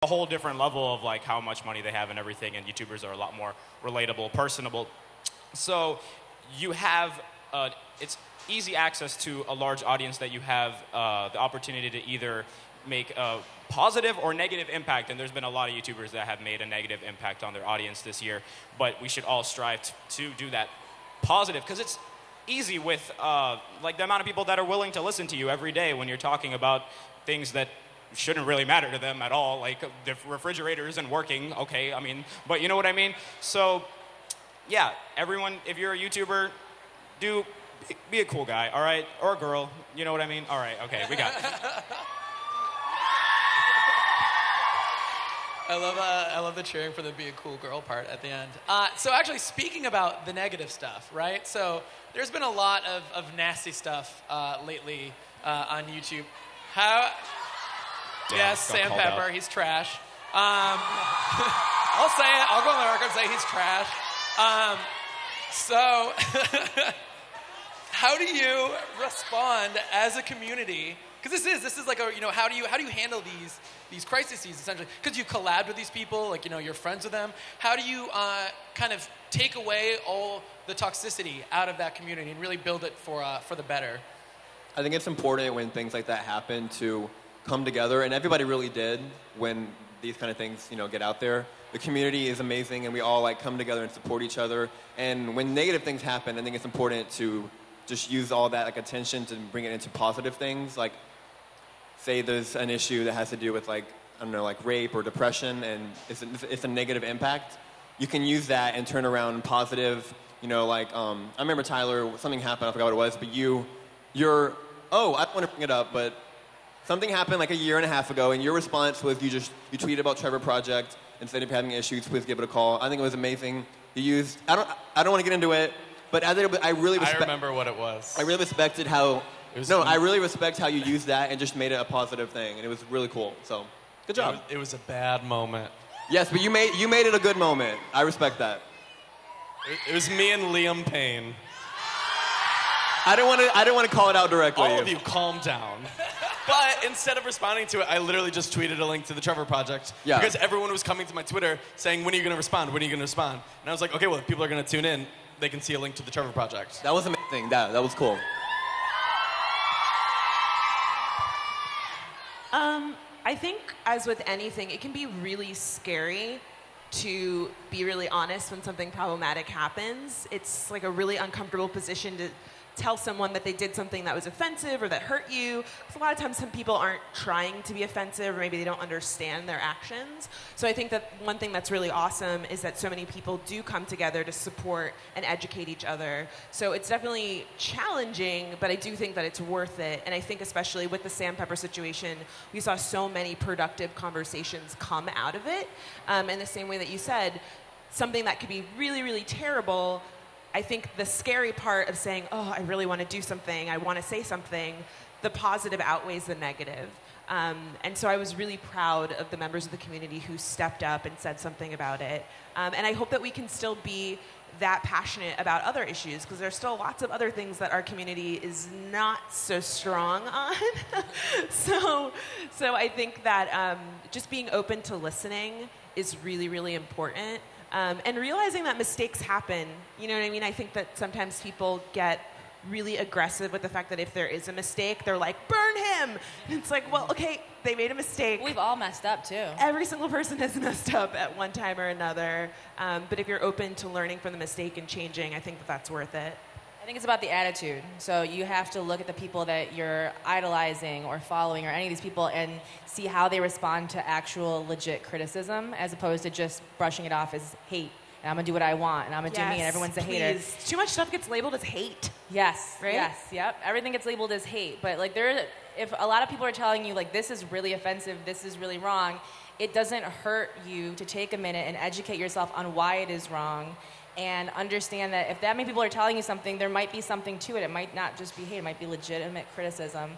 whole different level of like how much money they have and everything, and YouTubers are a lot more relatable, personable. So you have it's easy access to a large audience that you have the opportunity to either make a positive or negative impact, and there's been a lot of YouTubers that have made a negative impact on their audience this year, but we should all strive to do that positive, because it's easy with like the amount of people that are willing to listen to you every day when you're talking about things that shouldn't really matter to them at all, like the refrigerator isn't working, okay, I mean, but you know what I mean? So yeah, everyone, if you're a YouTuber, be a cool guy, all right? Or a girl, you know what I mean? All right, okay, we got it. I love the cheering for the be a cool girl part at the end. So actually, speaking about the negative stuff, right? So there's been a lot of nasty stuff lately on YouTube. Yes, Sam Pepper, he's trash. I'll say it. I'll go on the record and say he's trash. So how do you respond as a community? Because this is like a, you know, how do you handle these crises essentially? Because you collabed with these people, like, you know, you're friends with them. How do you kind of take away all the toxicity out of that community and really build it for the better? I think it's important when things like that happen to come together, and everybody really did when these kind of things, you know, get out there. The community is amazing, and we all like come together and support each other. And when negative things happen, I think it's important to just use all that like attention to bring it into positive things. Like, say there's an issue that has to do with like, I don't know, like rape or depression, and it's a negative impact. You can use that and turn around positive. You know, like I remember Tyler, something happened, I forgot what it was, but I don't want to bring it up, but something happened like a year and a half ago, and your response was you tweeted about Trevor Project. Instead of having issues, please give it a call. I think it was amazing. You used, I don't want to get into it, but I remember what it was. I really respected how, I really respect how you used that and just made it a positive thing, and it was really cool. So, good job. It was a bad moment. Yes, but you made it a good moment. I respect that. It was me and Liam Payne. I don't want to call it out directly. All of you, calm down. But instead of responding to it, I literally just tweeted a link to the Trevor Project. Yeah. Because everyone was coming to my Twitter saying, when are you going to respond? When are you going to respond? And I was like, okay, well, if people are going to tune in, they can see a link to the Trevor Project. That was amazing. That was cool. I think, as with anything, it can be really scary to be really honest when something problematic happens. It's like a really uncomfortable position to tell someone that they did something that was offensive or that hurt you. Because a lot of times some people aren't trying to be offensive, or maybe they don't understand their actions. So I think that one thing that's really awesome is that so many people do come together to support and educate each other. So it's definitely challenging, but I do think that it's worth it. And I think especially with the Sam Pepper situation, we saw so many productive conversations come out of it. In the same way that you said, something that could be really, really terrible, I think the scary part of saying, oh, I really want to do something, I want to say something, the positive outweighs the negative. And so I was really proud of the members of the community who stepped up and said something about it. And I hope that we can still be that passionate about other issues, because there's still lots of other things that our community is not so strong on. So I think that just being open to listening is really, really important. And realizing that mistakes happen. You know what I mean? I think that sometimes people get really aggressive with the fact that if there is a mistake, they're like, burn him! And it's like, well, okay, they made a mistake. We've all messed up, too. Every single person has messed up at one time or another. But if you're open to learning from the mistake and changing, I think that that's worth it. I think it's about the attitude. So you have to look at the people that you're idolizing or following, or any of these people, and see how they respond to actual legit criticism, as opposed to just brushing it off as hate. And I'm going to do what I want, and I'm going to do me, and everyone's a hater. Too much stuff gets labeled as hate. Yes. Right? Yes. Yep. Everything gets labeled as hate. But like, if a lot of people are telling you, like, this is really offensive, this is really wrong, it doesn't hurt you to take a minute and educate yourself on why it is wrong, and understand that if that many people are telling you something, there might be something to it. It might not just be hate. It might be legitimate criticism.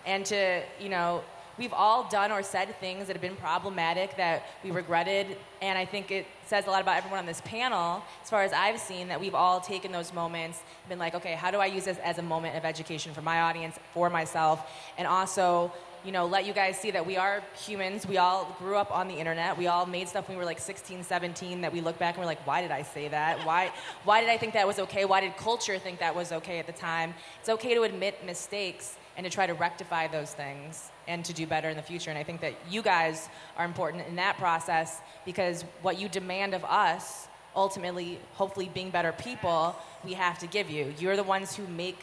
And to, you know, we've all done or said things that have been problematic that we regretted, and I think it says a lot about everyone on this panel, as far as I've seen, that we've all taken those moments, been like, okay, how do I use this as a moment of education for my audience, for myself, and also let you guys see that we are humans. We all grew up on the internet. We all made stuff when we were like 16, 17 that we look back and we're like, why did I say that? Why did I think that was okay? Why did culture think that was okay at the time? It's okay to admit mistakes and to try to rectify those things and to do better in the future. And I think that you guys are important in that process because what you demand of us, ultimately, hopefully being better people, we have to give you. You're the ones who make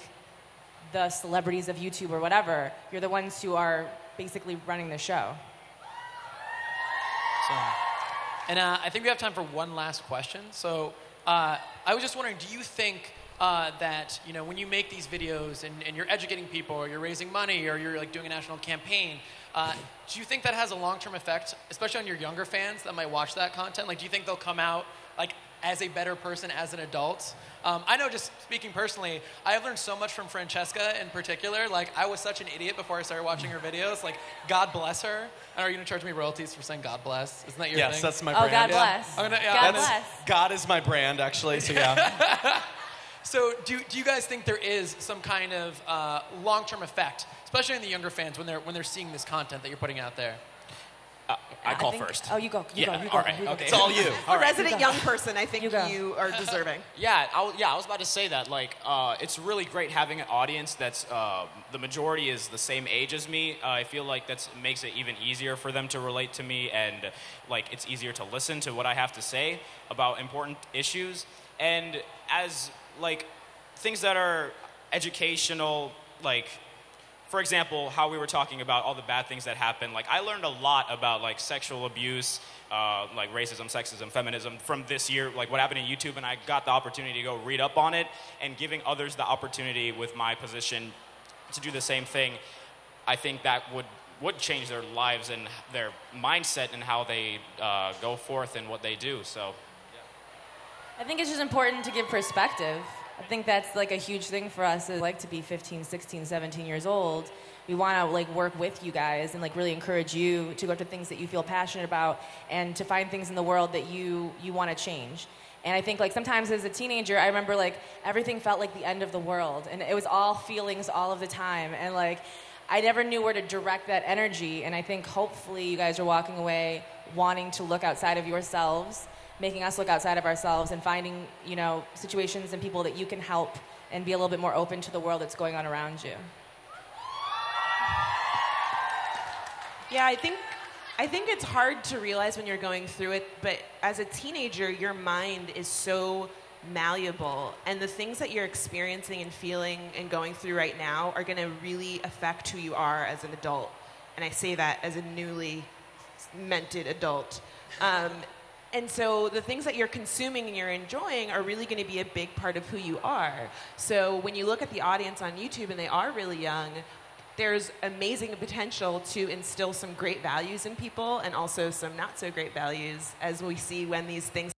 the celebrities of YouTube or whatever. You're the ones who are basically running the show. And I think we have time for one last question. So I was just wondering, do you think that when you make these videos and you're educating people or you're raising money or you're like doing a national campaign, do you think that has a long-term effect, especially on your younger fans that might watch that content? Like, do you think they'll come out like as a better person as an adult? I know, just speaking personally, I have learned so much from Francesca in particular. Like, I was such an idiot before I started watching her videos. Like, God bless her. And are you going to charge me royalties for saying God bless? Isn't that your thing? Yes, that's my brand. Oh, God bless. God bless. God is my brand, actually, so yeah. So do you guys think there is some kind of long-term effect, especially in the younger fans when they're seeing this content that you're putting out there? I call first. Oh, you go. You go. All right. Okay. It's all you. A resident young person, I think go. you are deserving. I was about to say that. Like, it's really great having an audience that's the majority is the same age as me. I feel like that makes it even easier for them to relate to me, and like it's easier to listen to what I have to say about important issues. And as like things that are educational, like, for example, how we were talking about all the bad things that happen. Like, I learned a lot about like sexual abuse, like racism, sexism, feminism from this year, like what happened in YouTube, and I got the opportunity to go read up on it, and giving others the opportunity with my position to do the same thing. I think that would change their lives and their mindset and how they go forth and what they do. So I think it's just important to give perspective. I think that's like a huge thing for us. Is like to be 15, 16, 17 years old. We want to like work with you guys and like really encourage you to go to things that you feel passionate about and to find things in the world that you want to change. And I think like sometimes as a teenager, I remember like everything felt like the end of the world, and it was all feelings all of the time, and like I never knew where to direct that energy. And I think hopefully you guys are walking away wanting to look outside of yourselves, making us look outside of ourselves and finding, situations and people that you can help and be a little bit more open to the world that's going on around you. Yeah, I think it's hard to realize when you're going through it, but as a teenager, your mind is so malleable, and the things that you're experiencing and feeling and going through right now are going to really affect who you are as an adult. And I say that as a newly mentored adult. And so the things that you're consuming and you're enjoying are really going to be a big part of who you are. So when you look at the audience on YouTube and they are really young, there's amazing potential to instill some great values in people and also some not so great values, as we see when these things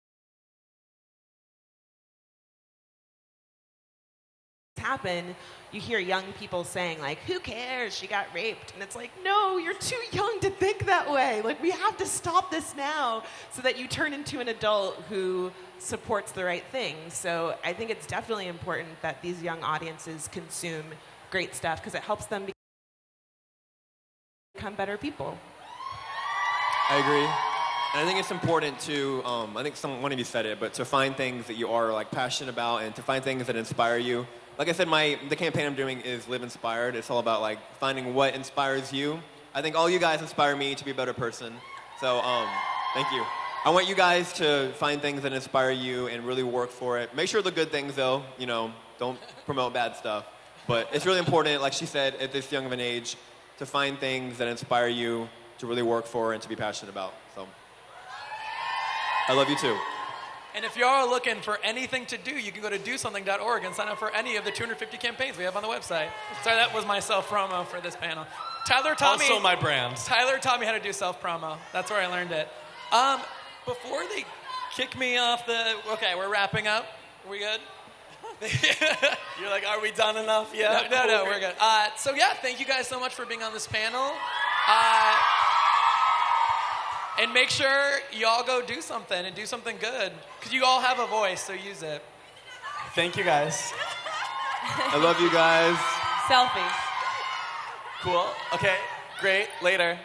happen. You hear young people saying like, who cares, she got raped, and it's like, no, you're too young to think that way. Like, we have to stop this now so that you turn into an adult who supports the right things. So I think it's definitely important that these young audiences consume great stuff because it helps them become better people. I agree. And I think it's important to, I think one of you said it, but to find things that you are like passionate about and to find things that inspire you. Like I said, the campaign I'm doing is Live Inspired. It's all about like finding what inspires you. I think all you guys inspire me to be a better person. So thank you. I want you guys to find things that inspire you and really work for it. Make sure the good things though, don't promote bad stuff. But it's really important, like she said, at this young of an age, to find things that inspire you to really work for and to be passionate about. So I love you too. And if you are looking for anything to do, you can go to dosomething.org and sign up for any of the 250 campaigns we have on the website. Sorry, that was my self-promo for this panel. Tyler taught me. Also my brand. Tyler taught me how to do self-promo. That's where I learned it. Before they kick me off okay, we're wrapping up. Are we good? You're like, are we done enough? Yeah. No, we're good. So yeah, thank you guys so much for being on this panel. And make sure y'all go do something and do something good. Because you all have a voice, so use it. Thank you, guys. I love you guys. Selfies. Cool. Okay. Great. Later.